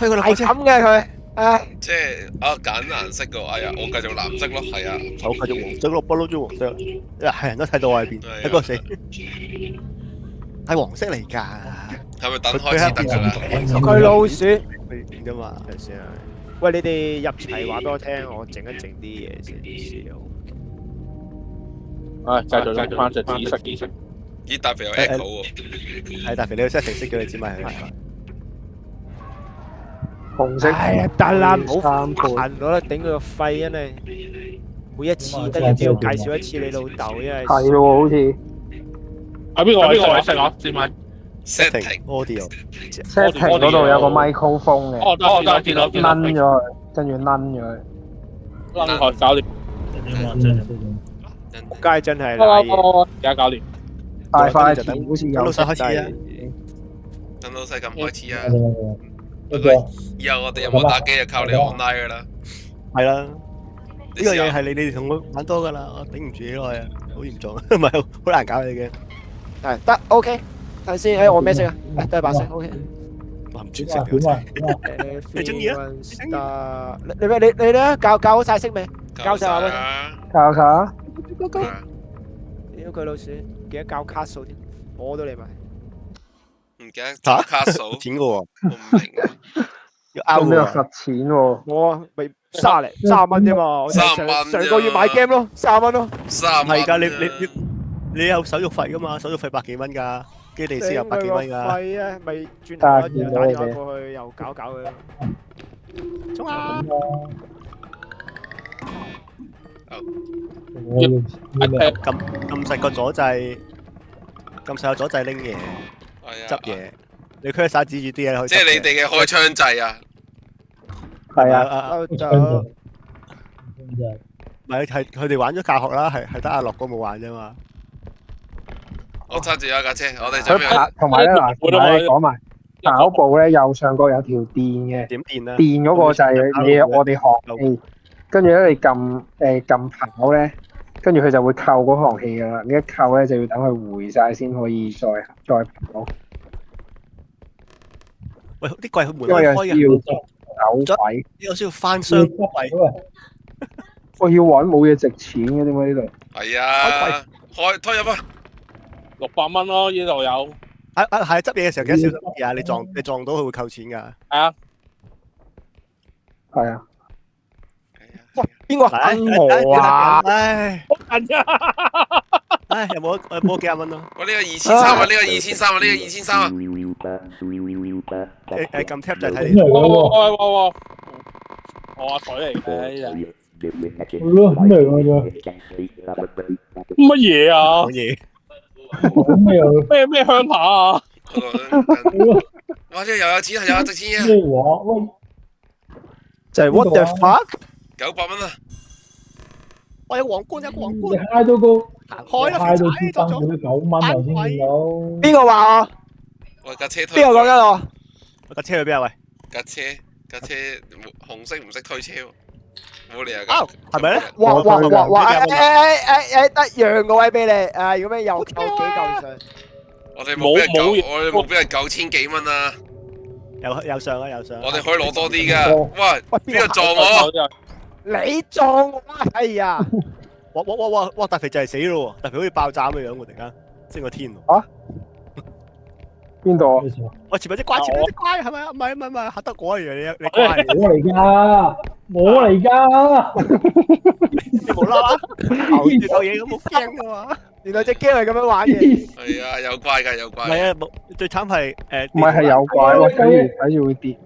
推佢落係車，咁嘅佢，唉，即係揀顏色嘅，哎呀，我繼續藍色咯，係啊，我繼續黃色咯，不嬲都黃色，係人都睇到我喺邊，喺嗰度死，係黃色嚟㗎。係咪等開始得㗎啦？佢老鼠。佢點啫嘛？睇先啊！喂，你哋入齊話俾我聽，我整一整啲嘢先。繼續用翻隻紫色。咦，大肥有 echo 喎，係大肥，你要 setting 識咗你支咪係。紅色。哎呀，得啦，唔好3倍。煩我啦，頂佢個肺啊你！每一次都要介紹一次你老豆，因為係喎，好似喺邊個位識啊？知咪？ setting audio， setting 嗰度有個 microphone 嘅，得見到掹咗佢，跟住掹咗佢。掕開搞掂。仆街真係賴嘢。而家搞掂。大塊田好似有老細開始啊！等老細咁開始啊！以後我哋有冇打機就靠你 online 㗎啦。係啦，呢個嘢係你哋同我玩多㗎啦，我頂唔住幾耐啊，好嚴重，唔係好難搞你嘅。係得 OK，睇先，誒我咩色啊？誒都係白色 OK。我唔專色嘅，你中意啊？你咧教好晒色未？教晒我。教下。屌佢老鼠，記得交卡數添，我都嚟埋。唔記得打卡數錢嘅喎，我唔明啊！要咁又拗喎，罰錢喎。我咪30蚊啫嘛，我30蚊上個月買 game 咯，30蚊咯。3蚊係㗎，你有手續費㗎嘛？手續費百幾蚊㗎，基地先有百幾蚊㗎。費啊，咪轉頭打電話過去又搞佢。衝啊！撳實個左掣，撳實個左掣拎嘢、執嘢，你驅手指住啲嘢可以。即係你哋嘅開槍掣啊！係啊。唔係佢哋玩咗教學啦，係得阿樂哥冇玩啫嘛。我揸住有架車，我哋準備。佢跑，同埋咧嗱，你講埋跑步咧，右上角有條電嘅，點電啊？電嗰個就係你我哋學氣，跟住咧你撳跑咧，跟住佢就會扣嗰行氣噶啦。你一扣咧就要等佢回晒先可以再跑。喂，啲櫃佢門因為有開時要嘅，走位，有需要翻箱櫃。我要揾冇嘢值錢嘅，點解呢度？係啊，推入啊！600蚊咯，呢度有。係執嘢嘅時候記得小心啲啊！你撞到佢會扣錢㗎。係啊。係啊。喂，邊個恨我啊？唉，好近啊！唉，有冇幾廿蚊咯？我呢個2300啊，呢個2300啊，呢個2300啊。誒撳 tab 就係睇你。哇！我阿水嚟嘅。乜嘢啊？講嘢。咩鄉下啊？哇！呢個又有錢，又有值錢嘅。就係 what the fuck？ 900蚊啊！我有皇冠，有皇冠。你揩到個開啦，揩到支燈嗰啲9蚊頭先見到。邊個話我？我架車推。邊個講緊我？我架車去邊啊？喂，架車紅色唔識推車喎，冇理由啊，係咪咧？哇！得讓個位俾你，如果咩又扣幾嚿水？我哋冇俾人9000幾蚊啊！有上啊，有上。我哋可以攞多啲噶。喂，邊個撞我？你撞我啊！哎呀！哇！大肥就係死咯喎！大肥好似爆炸咁嘅樣喎，突然間升個天喎。啊？邊度啊？我前面隻怪，係咪啊？唔係嚇得我以為你怪。我嚟㗎，我嚟㗎。你無啦啦咬住嚿嘢咁好驚㗎嘛？原來隻 game 係咁樣玩嘅。係啊，有怪㗎，有怪。唔係啊，最慘係唔係有怪喎，睇住會跌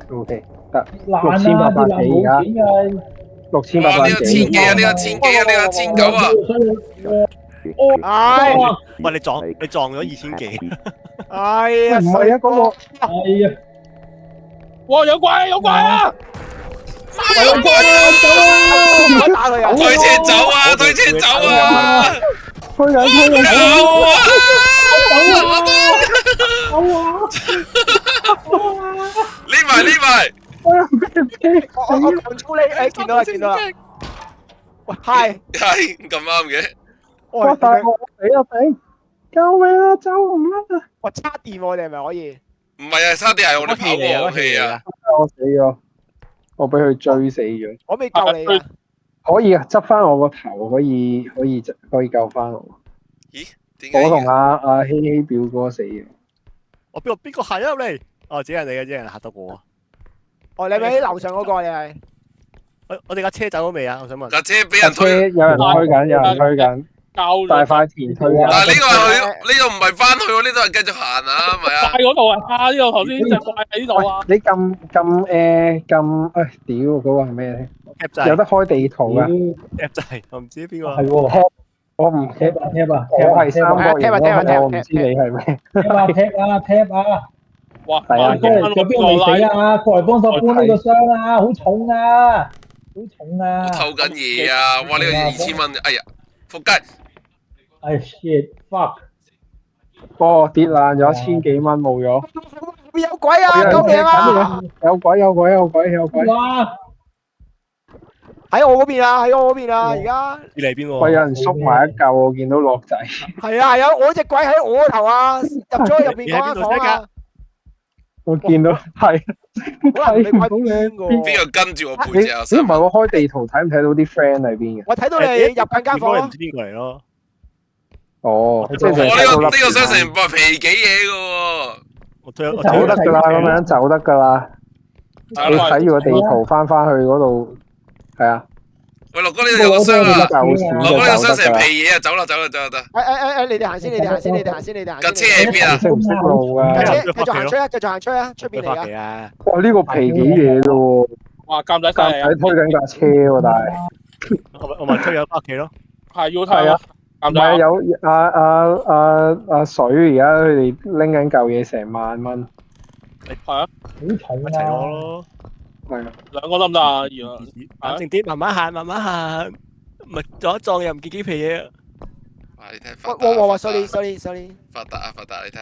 ，OK 得6800幾而家，6800幾。哇！呢個1000幾啊，呢個1000幾啊，呢個1900啊。唉！喂，你撞咗2000幾？哎呀！唔係啊，嗰個係啊！哇！有怪啊！有怪啊！有怪啊！打佢啊！推車走啊！推車走啊！推緊！匿埋！我控操你，見到啦！喂，hi，係咁啱嘅。哇！大鑊死啊！頂！救命啊！走唔甩啊！我插電喎，你係咪可以？唔係啊，差啲係我哋跑過氣啊！我死咗，我俾佢追死咗。我未救你啊！可以啊，執翻我個頭，可以救翻我。咦？點解？我同阿希希表哥死咗。我邊個行咗入嚟？哦，只係你嘅，只係嚇得我。哦，你咪喺樓上嗰個你係？我哋架車走咗未啊？我想問。架車俾人推，有人推緊，有人推緊。大塊田推緊。嗱，呢個係去，呢個唔係翻去喎，呢度係繼續行啊，係咪啊？怪嗰度啊！呢個頭先隻怪喺呢度啊！你撳，屌嗰個係咩咧？有得開地圖噶。App 就係，我唔知邊個。係喎，我唔 tap 啊，我係三角形咯，我唔知你係咩。tap 啊！哇！係啊，有邊個未死啊？過嚟幫手搬呢個箱啊！好重啊！好重啊！偷緊嘢啊！哇！呢個2000蚊，哎呀，仆街！哎 shit fuck！哦，跌爛咗1000幾蚊冇咗。有鬼啊！救命啊！有鬼！哇！喺我嗰邊啊！喺我嗰邊啊！而家你嚟邊喎？喂，有人縮埋一嚿，我見到樂仔。係啊！我隻鬼喺我頭啊！入咗入邊嗰間房啊！我見到係睇唔到你邊個跟住我背脊啊？唔係我開地圖睇唔睇到啲 friend 喺邊嘅？我睇到你入緊間房你唔知邊個嚟咯？哦，即係呢個商城唔係皮幾嘢嘅喎。我走得㗎啦，咁樣走得㗎啦。你睇住個地圖翻去嗰度，係啊。喂，樂哥呢度有個箱啊！樂哥呢個商城皮嘢啊！走啦！你哋行先，你哋行先。架車喺邊啊？識唔識路㗎？架車繼續行出啊！出邊嚟啊！哇！呢個皮幾嘢啫喎！哇！監仔監仔推緊架車喎，但係我咪推咗翻屋企咯。係要睇啊！唔係有阿水而家佢哋拎緊嚿嘢成萬蚊。係啊！好重一齊攞咯。係啊。兩個得唔得啊？冷靜啲，慢慢行，唔係撞一撞又唔見幾皮嘢。哇！你睇哇 sorry。發達，你睇，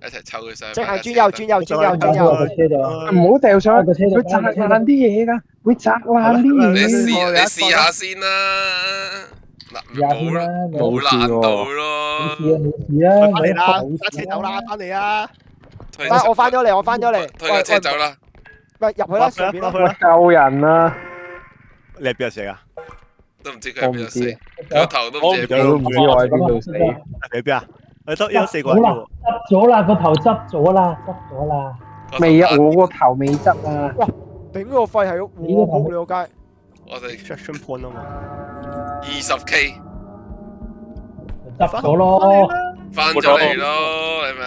一齊抽佢上。即係轉右。唔好掉上去，佢砸爛啲嘢㗎，會砸爛啲嘢。你試下先啦。嗱，冇爛到咯。冇事啊！翻嚟啦，揸車走啦，翻嚟啊！我翻咗嚟。推架車走啦。喂，入去啦，上邊啦。救人啊！你係邊度死啊？都唔知佢喺邊度死，個頭都唔知。我都唔知我喺邊度死。你喺邊啊？你得有4個人喎。執咗啦，個頭執咗啦。未啊，我個頭未執啊。哇！頂個肺係好你個街。我哋 extraction point 啊嘛。20K。執咗咯。翻咗嚟咯，係咪？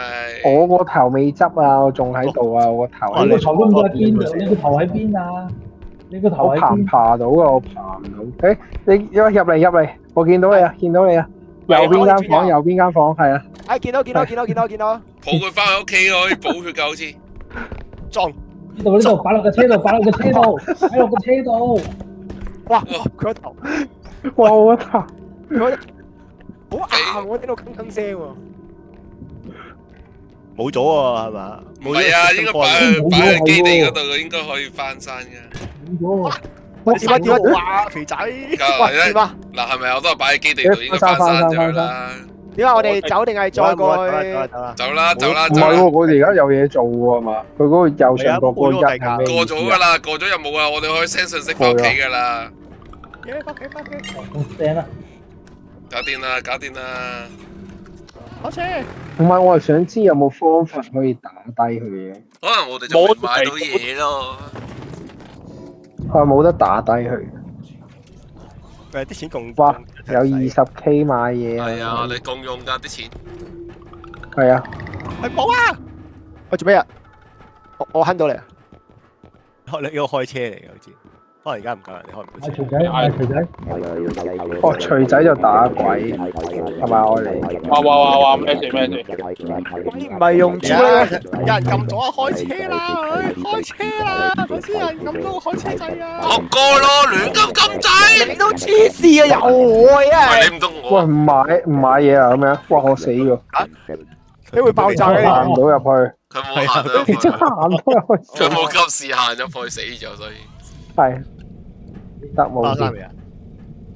我個頭未執啊，我仲喺度啊，我個頭。你個頭都唔知喺邊度？你個頭喺邊啊？我爬唔爬到啊？我爬唔到。誒，你入嚟，我見到你啊！右邊間房，係啊。哎，見到。抱佢翻去屋企可以補血㗎，好似。撞。呢度，擺落個車度。哇！佢個頭。哇！我個頭。好硬，我聽到鏗聲喎。冇咗喎，係嘛？唔係啊，應該擺喺基地嗰度，應該可以翻山嘅。冇咗。點啊？肥仔。點啊？嗱，係咪我都係擺喺基地度，應該翻山咗啦。點解我哋走定係再過去？走啦！唔係喎，我哋而家有嘢做喎，係嘛？佢嗰個右上角嗰個一係咩？過咗㗎啦，過咗任務啊，我哋可以 send 信息翻屋企㗎啦。翻屋企。正啦。搞掂啦！開車。唔係，我係想知有冇方法可以打低佢嘅。可能我哋就未買到嘢咯。係冇得打低佢。啲錢共哇！有20K 買嘢啊！係啊，我哋共用㗎啲錢。係啊。係冇啊！我做咩啊？我慳到你啊！你呢個開車嚟嘅好似。可能而家唔夠人，你開唔到車。錘仔。哦，錘仔就打鬼，係咪我嚟？哇！咩事？鬼唔係用豬咧？有人撳咗啊！開車啦！開車啦！頭先有人撳到開車掣啊！學過咯，亂咁掣。你都黐線啊！有我啊！你唔通我？喂，唔買嘢啊？咁樣，哇！我死咗。你會爆炸嘅，行唔到入去。佢冇行到入去。行到入去。佢冇及時行入去死咗，所以。係。得冇事。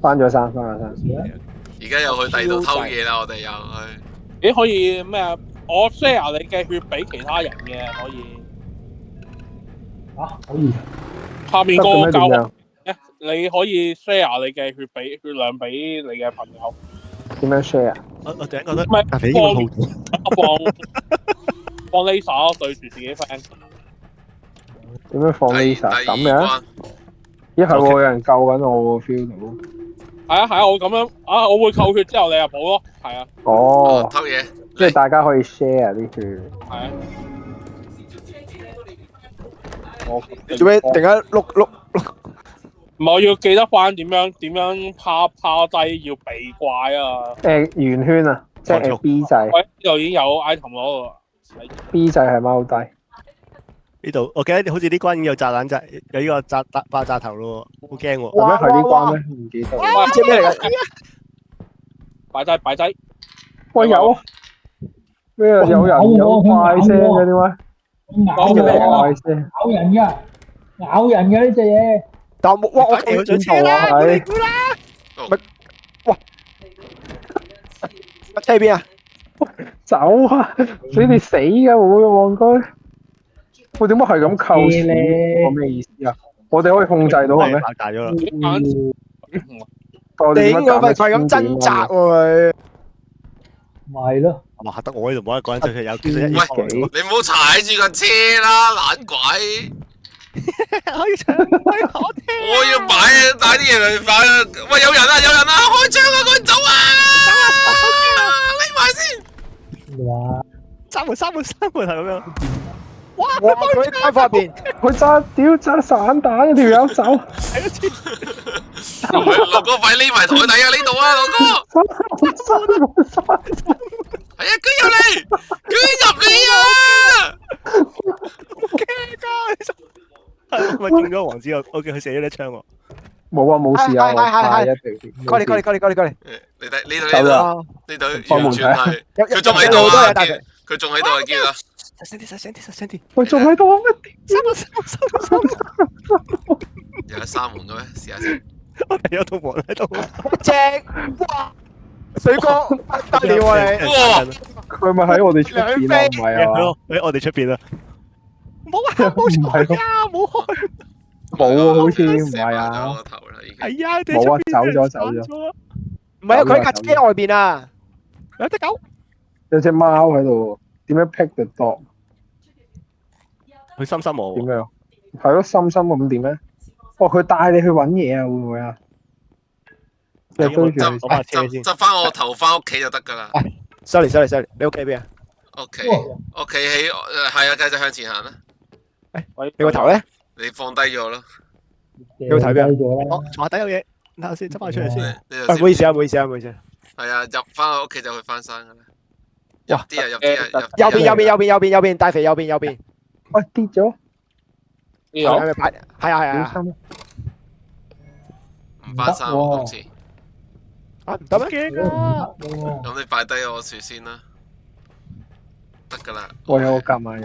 翻咗山。而家又去第二度偷嘢啦，我哋又去。咦？可以咩啊？我 share 你嘅血俾其他人嘅，可以。可以。下面個得嘅咩教點樣你可以 share 你嘅血量俾你嘅朋友。點樣 share？我突然覺得唔係大肥應該好放 laser 對住自己 friend。點樣放第 laser 咁二樣？關咦係喎，有人救緊我喎 feel 到。係啊係啊，我咁樣啊，我會扣血之後你就補咯。係啊哦，偷嘢，即係大家可以 share 啲血。係啊。做咩突然間碌？唔係我要記得翻點樣趴低要避怪啊！圓圈啊，即係 B 掣喂，呢度已經有 item 攞啦。 ，B 掣係踎低。呢度，我記得好似呢關已經有炸彈炸，有呢個爆炸頭咯，好驚喎！係咩？係呢關咩？唔記得。哇！知咩嚟㗎？擺低。喂有啊咩啊？有人有怪聲嘅點解？咬咩嚟㗎怪聲。咬人嘅呢隻嘢。但我冇，哇！我佢邊度啊？係車喺邊啊？走啊！你哋死㗎會戇居。喂，點解係咁扣錢？我咩意思啊？我哋可以控制到係咩？爆炸咗啦！我哋點解頂，咪係咁掙扎喎佢。咪咯。哇！嚇得我呢度冇一個人，就係有其實一喂幾你唔好踩住個車啦，懶鬼！可以搶，我要帶啲嘢嚟擺啊！喂，有人啊，開槍啊，趕緊走啊！匿埋先。哇！三門係咁樣。哇！佢喺間房入邊，佢揸散彈，條友走。樂哥快匿埋台底啊！呢度啊，樂哥。係啊，佢入嚟啊！係咪中咗黃子？我叫佢射咗你一槍喎。冇啊，冇事啊，我快一條。過嚟。你睇呢走啦度，呢度完全係佢仲喺有度啊！好多嘢，大肥。佢仲喺度啊！見啦，細聲啲。喂，仲喺度啊？三門。有得閂門嘅咩？試下先。我哋有道門喺度。正哇！水哥得了啊你！哇！佢咪喺我哋出邊啊？唔係啊嘛？喺我哋出邊啊！冇開啊！冇開。冇啊，好似唔係啊。個頭啦，已經。係啊，冇啊，走咗。唔係啊，佢喺架車外邊啊！有隻狗。有隻貓喺度，點樣 pick the dog？佢深我。點樣？係咯，深咁點咧？哦，佢帶你去揾嘢啊？會唔會啊？你追住佢我把車先。執翻我頭翻屋企就得噶啦。sorry，你屋企邊啊？屋企喺係啊，繼續向前行啦。你個頭咧？你放低咗咯。你個頭邊啊？我床下底有嘢，等下先執翻出嚟先。唔好意思啊。係啊，入翻我屋企就去翻山噶啦。入啲啊！右邊，大肥右邊。喂，跌咗。係咪擺？係啊。唔翻山喎，今次。啊唔得咩？咁你擺低我樹先啦，得噶啦。我有個夾萬。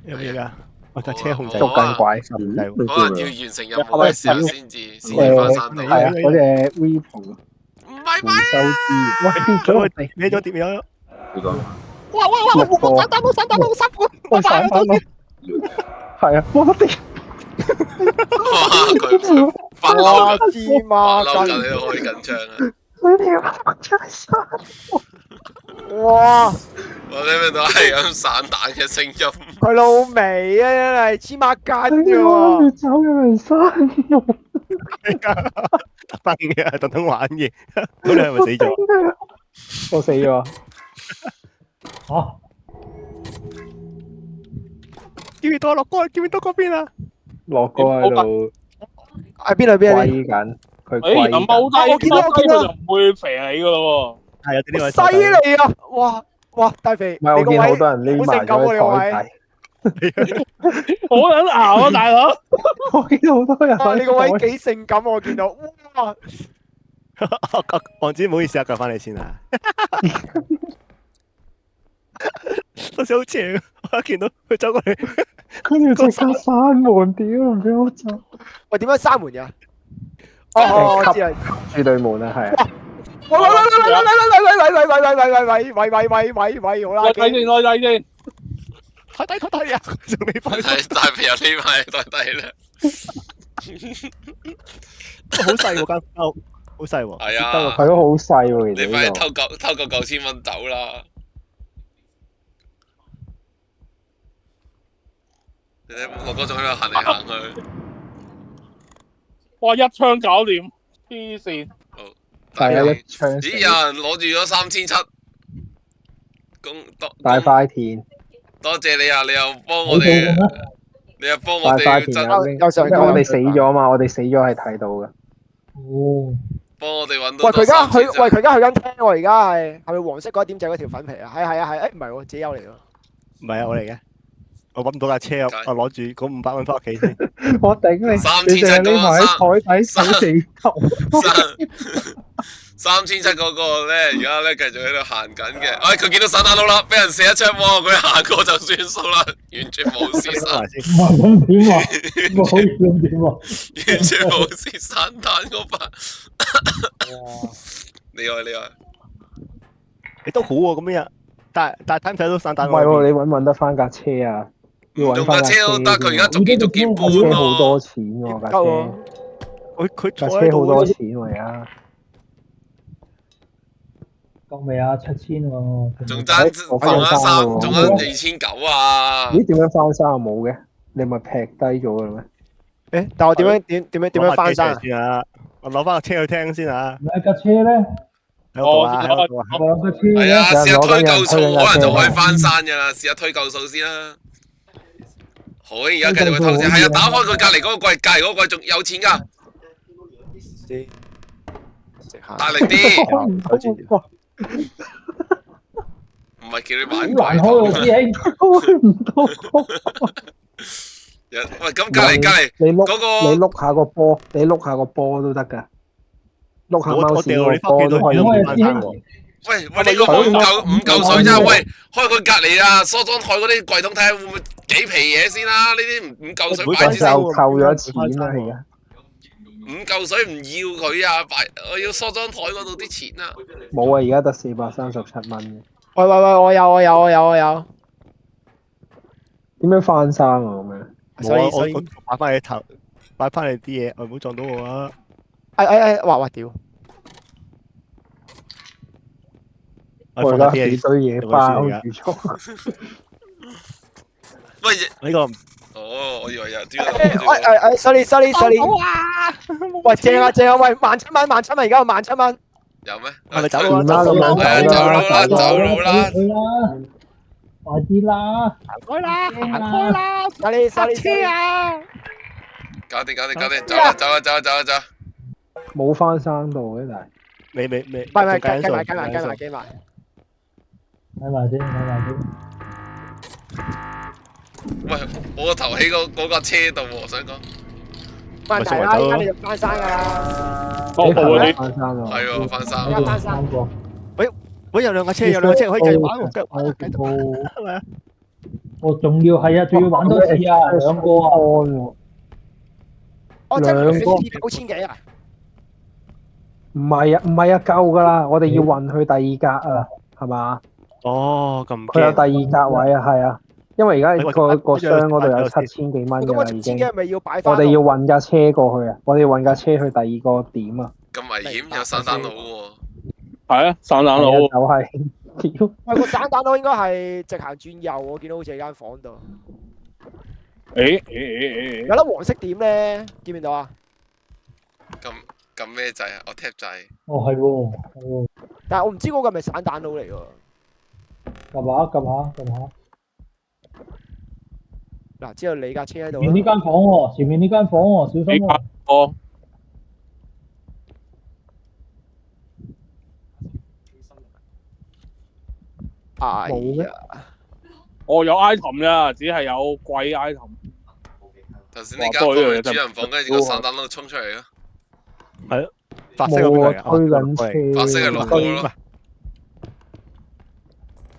有咩㗎？我架車控制捉緊鬼，可能要完成任務嘅時候先至翻山度。係啊，嗰隻 Vipo 唔係回收機，喂跌咗落地，跌咗。你講。冇散彈，喂散彈咯，係啊，我跌。佢發哇！嬲芝麻緊，你都可以緊張啊！你條真係哇！我聽唔到係咁散彈嘅聲音。佢老味啊，真係黐孖筋嘅越喎。走有人生我，特登玩嘢，咁你係咪死咗？我死咗。嚇！叫唔到我落哥，叫唔到嗰邊啊！樂哥喺度喺邊歸緊，佢歸緊。我見到佢就唔會肥你噶咯係啊，呢位犀利啊！哇！大肥，唔係我見好多人匿埋咗喺台底，好撚熬啊，大佬！我見到好多人喺你個位台底。幾性感，我見到。哇！王子唔好意思啊，救翻你先啊！嗰時好邪，我一見到佢走過嚟，跟住即刻閂門，屌唔俾我走。喂，點樣閂門㗎？哦，我知啦。住對門啊，係啊。喂，好啦，我睇先，我睇先。睇啊！仲未快睇大皮又匿埋袋底啦。好細喎間屋，好細喎。係啊，係咯，好細喎，其實你快啲呢度偷個9000蚊走啦！你睇我哥仲喺度行嚟行去。哇！一槍搞掂，黐線。係啊，一槍咦？有人攞住咗3700，大塊田，多謝你啊！你又幫我哋，你又幫我大塊哋田有因為我哋死咗嘛，我哋死咗係睇到嘅。哦，幫我哋揾到。喂，佢而家去緊廳喎，而家係咪黃色嗰一點就係嗰條粉皮啊？係，誒唔係喎，自己有嚟喎。唔係啊，我嚟嘅。我揾唔到架車，我攞住嗰500蚊翻屋企先。我頂你！ 3700你埋喺台底手地頭。 3700嗰個咧，而家咧繼續喺度行緊嘅。哎，佢見到散彈佬啦，俾人射一槍，哇！佢行過就算數啦，完全冇事散，唔係咁點啊？我好似咁點啊？完全冇事散彈嗰把。厲害！你都好喎，咁樣。但係睇唔睇到散彈？唔係喎，你揾得翻架車啊？要揾用翻架車都得，佢而家逐件搬車好多咯。錢喎，架夠車。佢架坐喺度車好多錢喎而家。夠未啊？7000喎。仲爭2900啊！咦？點樣翻山啊？冇嘅，你咪劈低咗嘅咩？誒，但我點樣翻山啊？先啊！我攞翻個車去聽先啊！唔係架車咧？喺度啊！喺度啊！我架車係啊，試下推夠數，有人可能就可以翻山噶啦。試下推夠數先啦。好，而家繼續去偷車。係啊，打開佢隔離嗰個櫃，隔離嗰個櫃仲有錢㗎。大力啲，唔係叫你玩好難開喎，師兄。開唔到。喂，咁隔離你嗰個你碌下個波，你碌下個波都得㗎。碌下我貓屎掉你個波都可以我翻山喎。喂，呢個5嚿水咋？喂，開佢隔離啊，梳妝台嗰啲櫃桶睇下會唔會幾皮嘢先啦？呢啲5嚿水擺住先。就扣咗錢啦，而家。 5嚿水唔要佢啊！我要梳妝台嗰度啲錢啊！冇啊，而家得437蚊嘅。喂，我有。點樣翻生啊？咁樣？所以擺翻你頭，擺翻你啲嘢，唔好撞到我啊！哇屌！我而家幾堆嘢包住咗。喂，呢個哦，我以為有啲。sorry。喂，正啊！喂，17,000而家有17,000。有咩？係咪走啦？走佬啦！快啲啦！行開啦！sorry。車啊！搞掂，走啦！冇翻生到嘅，但係未，唔係，計埋。睇埋先。喂，我個頭喺嗰架車度喎，想講。問題啦，而家你就翻山㗎啦。你頭先翻生啊？係喎，翻山。而家翻山。喂，有兩架車，可以繼續玩喎，係咪啊？我仲要係啊，仲要玩多次啊，兩個啊。哦，即係9,000幾啊？唔係啊，夠噶啦，我哋要運去第二格啊，係嘛？哦，咁佢有第二格位啊，係啊，因為而家個箱嗰度有7000幾蚊㗎啦，已經。係咪要擺翻？我哋要運架車過去啊，我哋要運架車去第二個點啊。咁危險，有散彈佬喎。係啊，散彈佬。就係。喂，個散彈佬應該係直行轉右，我見到好似喺間房度。誒，有粒黃色點咧，見唔見到啊？撳咩掣啊？我 tap 掣。哦，係喎。但係我唔知嗰個係咪散彈佬嚟喎。撳下。嗱，之後你架車喺度。前面呢間房喎，小心喎。哦。冇嘅。我有 item 咋，只係有貴 item。頭先呢間房係主人房，跟住個散彈佬衝出嚟咯。係咯，白色嗰個推緊車。白色係六個咯。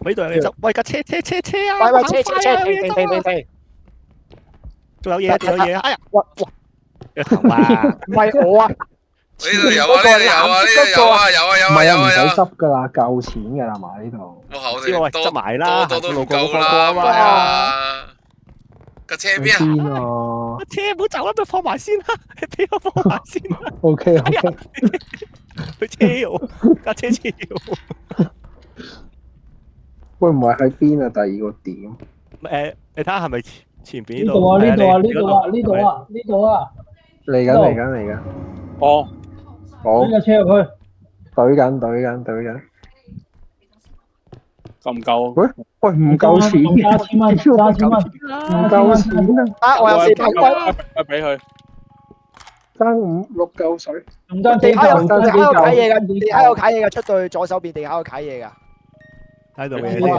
呢度有嘢執，喂架車啊！喂，車，停！仲有嘢，哎呀，哇！一頭啊！唔係我啊，呢度有啊，呢度有啊，呢度有啊，有啊，有啊，唔係啊，唔使有啊，有啊。執噶啦，夠錢噶啦嘛呢度。哇！我知我喂哋執埋啦，多都唔路過都放夠啦，過啊係啊！架車去邊啊？邊啊車唔好走啦，咪放埋先啦，你俾我放埋先啦。 ？OK 哎呀 OK，佢車我，架車車我。會唔會喺邊啊？第二個點？你睇下係咪前邊呢度啊，呢度啊，呢度啊，係呢度啊，呢度啊，嚟緊嚟緊嚟緊，哦，好推架車入去。懟緊，夠唔夠？喂唔夠錢，加千蚊，加千蚊，唔夠錢啊！啊！我有400蚊，俾佢。爭5、6嚿水，仲爭幾地下有嚿，地下有爭幾嚿睇嘢㗎，地下有睇嘢㗎，出到去左手邊地下有睇嘢㗎。喺度嘅幾先。嚿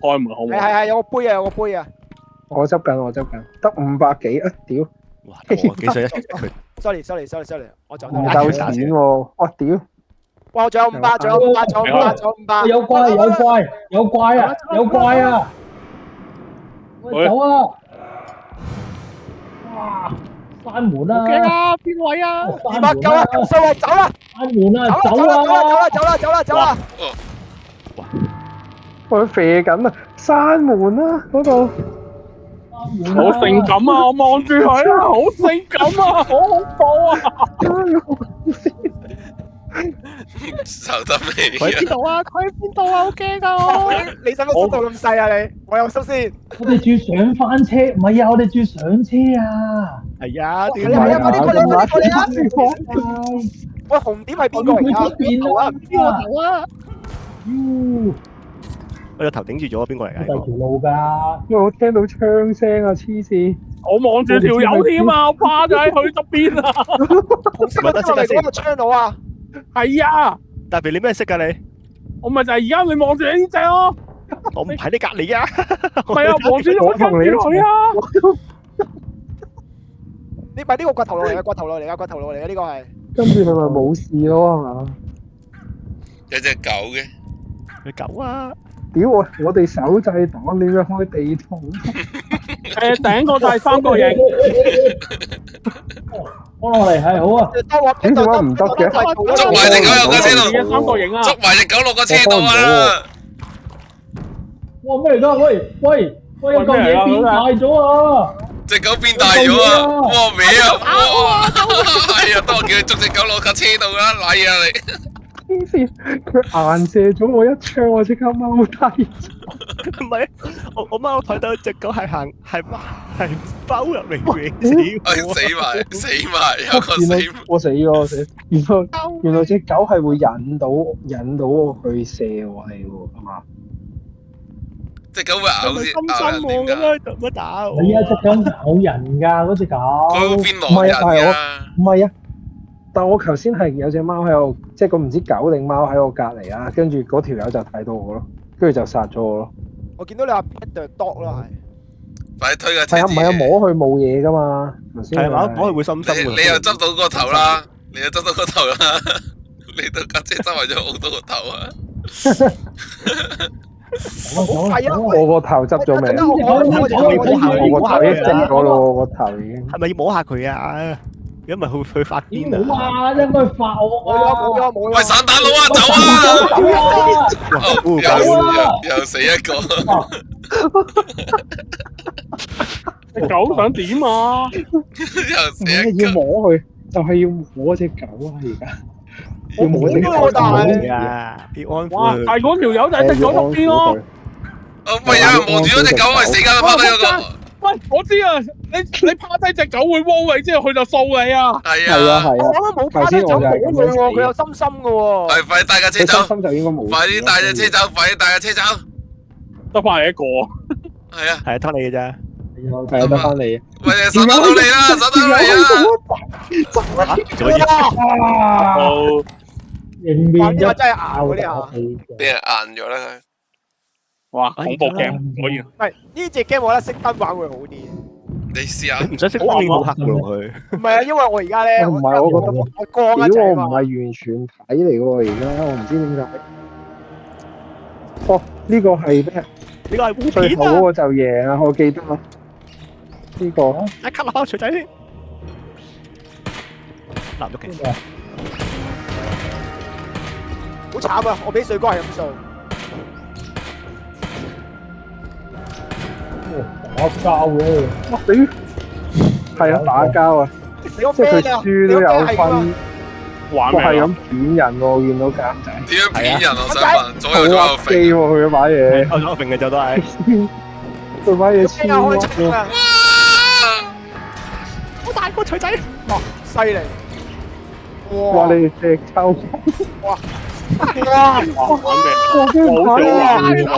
開門好唔好？係有個杯啊，有個杯啊。我執緊，得500幾啊！屌，哇！我幾歲一佢 sorry，我走咗。唔夠錢喎！哇屌，哇！我仲有500，仲有500。有怪啊！喂，走啊！哇！閂門啦！啊！邊位啊閂？200夠啦，夠數啦，走啦！閂門啦！走啊！我射緊啊！閂門啦嗰度，好性感啊！我望住佢啊，好性感啊，好恐怖啊！受得未佢喺邊啊？度啊？佢喺邊度啊？好驚啊！我你使乜速度咁細啊？你我有心先。我哋住上翻車，唔係啊！我哋住上車啊！係啊，點係啊，快啲過嚟啊！係喂，紅點係邊我佢個嚟㗎？出邊啊！邊個頭啊？我個頭頂住咗，邊個嚟㗎？第條路㗎，因為我聽到槍聲啊！黐線，我望住條友添啊，我趴咗喺佢側邊啊！紅色嗰個係嗰個槍佬啊！係啊，大肥你咩色㗎你？我咪就係而家你望住呢只咯，我唔喺你隔離啊！唔係啊，望住我跟住佢啊！呢咪呢個骨頭路嚟嘅，骨頭路嚟嘅呢個係。跟住佢咪冇事咯係嘛？有隻狗嘅，佢狗啊！屌我哋手掣黨點樣開地圖？頂個第三個型，放落嚟係好啊！點解唔得嘅？捉埋隻狗入架車度，三個型啊！捉埋隻狗落個車度啊！哇咩嚟㗎？喂，有嚿嘢變大咗啊！隻狗變大咗啊！哇歪啊！哇！係啊，當我叫佢捉隻狗落架車度啦，禮啊你！黐線，佢硬射咗我一槍，我即刻踎低。唔係，我媽我睇到隻狗係包入嚟嘅，死死埋，有個原來死。我死咗。原來隻狗係會引到我去射我哋喎，係嘛？隻狗會咬人點㗎？咁樣做乜打我？係啊，隻狗咬人㗎，嗰隻狗。佢會變狼人㗎。唔係啊，但我頭先係有隻貓喺度，即係個唔知狗定貓喺我隔離啊，跟住嗰條友就睇到我咯，跟住就殺咗我咯。我見到你話 pet the dog 咯，係。快啲推架車。係啊，唔係啊，摸佢冇嘢㗎嘛，頭先係嘛？摸佢會心心㗎。你又執到個頭啦，你又執到個頭啦，你到架車周圍咗好多個頭啊！係啊，我個頭執咗未？我個頭已經執咗咯，我個頭已經。係咪要摸下佢啊？如果唔係佢發癲啊！哇！應該發我啊！喂，散彈佬啊，走啊！又死一個。隻狗想點啊？又死一個。要摸佢，就係要摸隻狗啊！而家要摸隻狗好大啊！要安撫哇！佢。係嗰條友就係隻狗側邊咯。喂，有人望住嗰隻狗，喂，死緊啦，趴低嗰個。喂，我知啊，你趴低隻狗會汪你之後，佢就掃你啊。係係啊啊。我啱啱冇趴低走冇佢喎，佢有心心嘅喎。係，快啲帶架車你走，心就應該冇。快啲帶隻車走，快啲帶架車走。得翻嚟一個。係啊。係啊，拖你嘅咋？係啊，得翻你。喂，手打到你啦，手打到你啦。做乜嘢？哦，迎面一真係硬嗰啲啊！俾人硬咗啦佢。哇！恐怖 game 可以。唔係呢隻 game，我覺得熄燈玩會好啲。你試下。唔使識方面冇黑㗎落去。唔係啊，因為我而家咧，唔係，我覺得我光一屌我唔陣啊嘛。係完全睇嚟嘅喎，而家我唔知點解。哦，呢個係咩？呢個係烏最片啊！後嗰個就贏啊！我記得啊，呢個一吸落錘仔先。立咗嘅。好慘啊！我俾水哥係咁數，打交嘅，我屌，係啊，打交啊，你個即係佢 friend 啊，輸都有分，玩咩啊？我係咁片人喎，我見到監仔，點樣騙人我想問，左右左右好機揈。喎，佢把嘢，開咗揈嘅就都係。佢把嘢邊黐個開喎，槍啊？好大個錘仔。哇，犀利！哇！你隻抽，哇！玩咩？我驚好少玩玩好。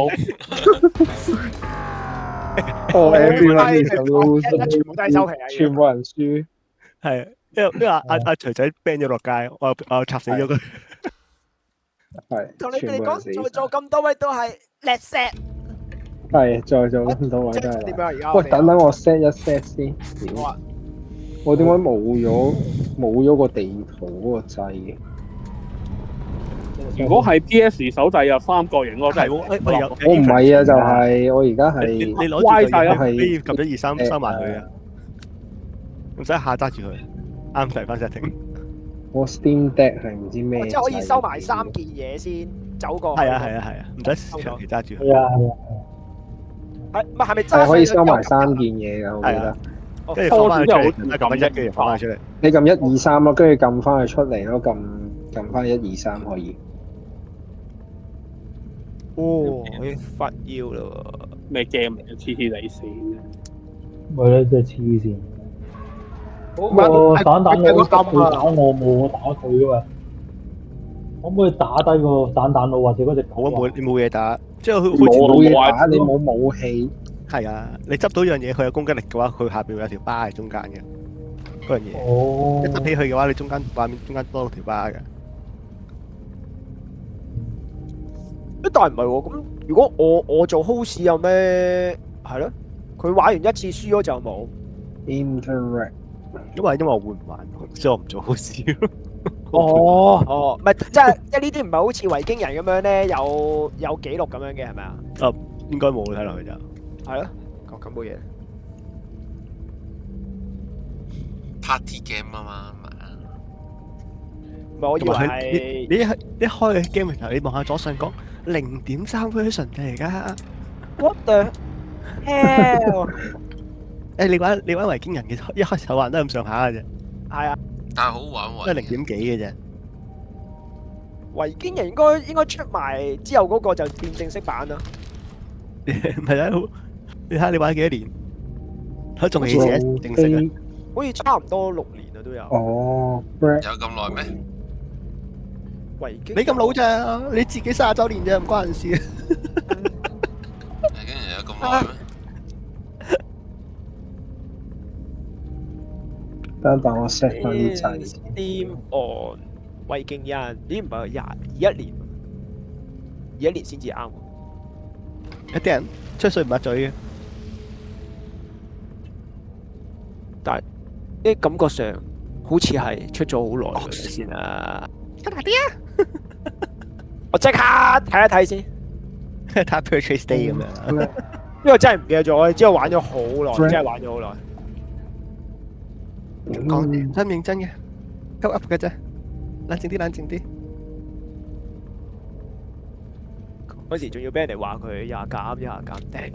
我 everyone is a loser，全部都係收皮啊！全部人輸，係，因為阿錘仔 ban 咗落街，我插死咗佢。係，同你哋講，全部人死在座咁多位都係叻 set，係，在座咁多位即都係啦。係點樣而家？喂，等等我 set 一 set 先。屌好啊！我點解冇咗個地圖嗰個掣嘅？如果係 PS 手掣有三角形，我真係我有。我唔係啊，就係我而家你係攞住歪晒啦可以撳1、2、3收埋佢啊，唔使下揸住佢，啱晒翻 setting。我 Steam Deck 係唔知咩掣。即係可以收埋3件嘢先走過去。係啊，唔使長期揸住佢。係啊係啊，係咪真係可以收埋3件嘢㗎，我記得。跟住放翻佢出嚟，撳1，跟住放翻出嚟。你撳1、2、3咯，跟住撳翻佢出嚟咯，撳翻1、2、3可以。哦，發腰啦咩 game 嚟嘅？黐黐地線。咪咧真係黐線。嗰個散彈佬佢打我冇我打佢啊嘛，可唔可以打低個散彈佬或者嗰隻狗啊？你冇嘢打，即係佢好似冇嘢打，你冇武器。係啊，你執到樣嘢，佢有攻擊力嘅話，佢下邊會有條巴喺中間嘅嗰樣嘢。哦，一執起佢嘅話，你中間畫面中間多咗條巴嘅。但係唔係喎？咁如果我做 host 有咩係咯？佢玩完一次輸咗就冇。Interact。因為我換唔玩，所以我唔做 host。哦，唔係即係呢啲唔係好似維京人咁樣咧，有記錄咁樣嘅係咪啊？應該冇睇落去就係咯，咁冇嘢。 party game 啊嘛，唔係我以為係你一開嘅 game 頭，你望下左上角0.3 version 嚟㗎。What the hell？誒，你玩維京人嘅一開始玩都係咁上下嘅啫，係啊，但係好玩喎。都係0點幾嘅啫。維京人應該出埋之後嗰個就變正式版啦。唔係啊，你睇下你玩幾多年，佢仲未寫正式啊？好似差唔多6年啦都有。哦，有咁耐咩？維京你咁老咋？你自己30週年啫，唔關人事啊！竟然有咁耐咩？等我 set 翻啲掣先。 Steam on 維京人，咦唔係21年，21年先至啱喎。有啲人吹水唔抹嘴嘅，但係呢感覺上好似係出咗好耐先啊！加大啲啊！我即刻睇一睇先，睇下 purchase day 咁樣。因為真係唔記得咗，我之後玩咗好耐，真係玩咗好耐。講真認真嘅，鳩噏嘅啫，冷靜啲，冷靜啲。嗰時仲要俾人哋話佢廿減，頂。